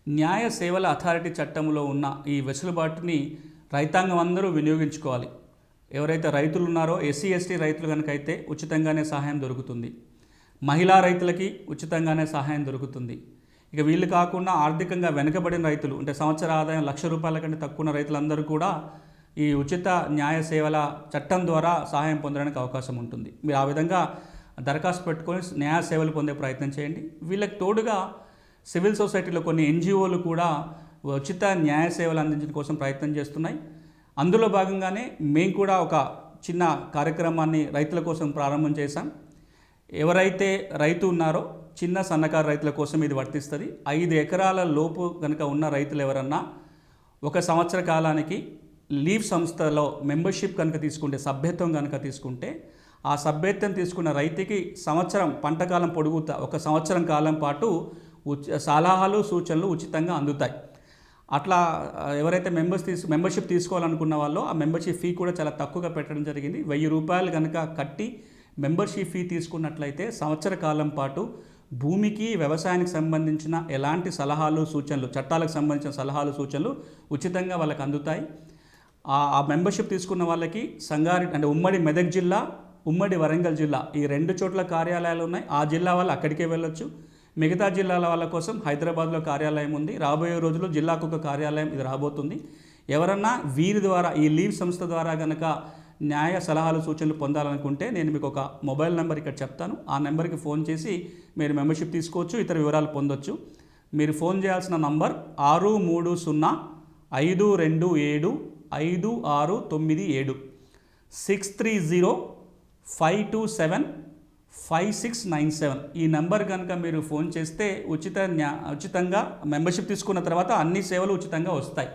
న్యాయ సేవల అథారిటీ చట్టంలో ఉన్న ఈ వెసులుబాటుని రైతాంగం అందరూ వినియోగించుకోవాలి. ఎవరైతే రైతులు ఉన్నారో ఎస్సీ ఎస్టీ రైతులు కనుక అయితే ఉచితంగానే సహాయం దొరుకుతుంది. మహిళా రైతులకి ఉచితంగానే సహాయం దొరుకుతుంది. ఇక వీళ్ళు కాకుండా ఆర్థికంగా వెనుకబడిన రైతులు అంటే సంవత్సర ఆదాయం ₹1,00,000 కంటే తక్కువ ఉన్న రైతులందరూ కూడా ఈ ఉచిత న్యాయ సేవల చట్టం ద్వారా సహాయం పొందడానికి అవకాశం ఉంటుంది. మీరు ఆ విధంగా దరఖాస్తు పెట్టుకొని న్యాయ సేవలు పొందే ప్రయత్నం చేయండి. వీళ్ళకి తోడుగా సివిల్ సొసైటీలో కొన్ని ఎన్జిఓలు కూడా ఉచిత న్యాయ సేవలు అందించడం కోసం ప్రయత్నం చేస్తున్నాయి. అందులో భాగంగానే మేము కూడా ఒక చిన్న కార్యక్రమాన్ని రైతుల కోసం ప్రారంభం చేశాం. ఎవరైతే రైతు ఉన్నారో చిన్న సన్నకారు రైతుల కోసం ఇది వర్తిస్తుంది. 5 ఎకరాల లోపు కనుక ఉన్న రైతులు ఎవరన్నా 1 సంవత్సర కాలానికి లీవ్ సంస్థలో మెంబర్షిప్ కనుక తీసుకుంటే, సభ్యత్వం కనుక తీసుకుంటే, ఆ సభ్యత్వం తీసుకున్న రైతుకి సంవత్సరం పంటకాలం పొడుగుతా 1 సంవత్సరం కాలం పాటు సలహాలు సూచనలు ఉచితంగా అందుతాయి. అట్లా ఎవరైతే మెంబర్షిప్ తీసుకోవాలనుకున్న వాళ్ళో ఆ మెంబర్షిప్ ఫీ కూడా చాలా తక్కువగా పెట్టడం జరిగింది. ₹1000 కనుక కట్టి మెంబర్షిప్ ఫీ తీసుకున్నట్లయితే సంవత్సర కాలం పాటు భూమికి వ్యవసాయానికి సంబంధించిన ఎలాంటి సలహాలు సూచనలు, చట్టాలకు సంబంధించిన సలహాలు సూచనలు ఉచితంగా వాళ్ళకి అందుతాయి. ఆ మెంబర్షిప్ తీసుకున్న వాళ్ళకి సంగారెడ్డి అంటే ఉమ్మడి మెదక్ జిల్లా, ఉమ్మడి వరంగల్ జిల్లా ఈ 2 చోట్ల కార్యాలయాలు ఉన్నాయి. ఆ జిల్లా వాళ్ళు అక్కడికే వెళ్ళొచ్చు. మిగతా జిల్లాల వాళ్ళ కోసం హైదరాబాద్లో కార్యాలయం ఉంది. రాబోయే రోజుల్లో జిల్లాకు ఒక కార్యాలయం ఇది రాబోతుంది. ఎవరన్నా వీరి ద్వారా ఈ లీవ్ సంస్థ ద్వారా కనుక న్యాయ సలహాలు సూచనలు పొందాలనుకుంటే నేను మీకు ఒక మొబైల్ నెంబర్ ఇక్కడ చెప్తాను. ఆ నెంబర్కి ఫోన్ చేసి మీరు మెంబర్షిప్ తీసుకోవచ్చు, ఇతర వివరాలు పొందొచ్చు. మీరు ఫోన్ చేయాల్సిన నంబర్ 630-527-5697 630-527-5697. ఈ నెంబర్ కనుక మీరు ఫోన్ చేస్తే ఉచితంగా మెంబర్షిప్ తీసుకున్న తర్వాత అన్ని సేవలు ఉచితంగా వస్తాయి.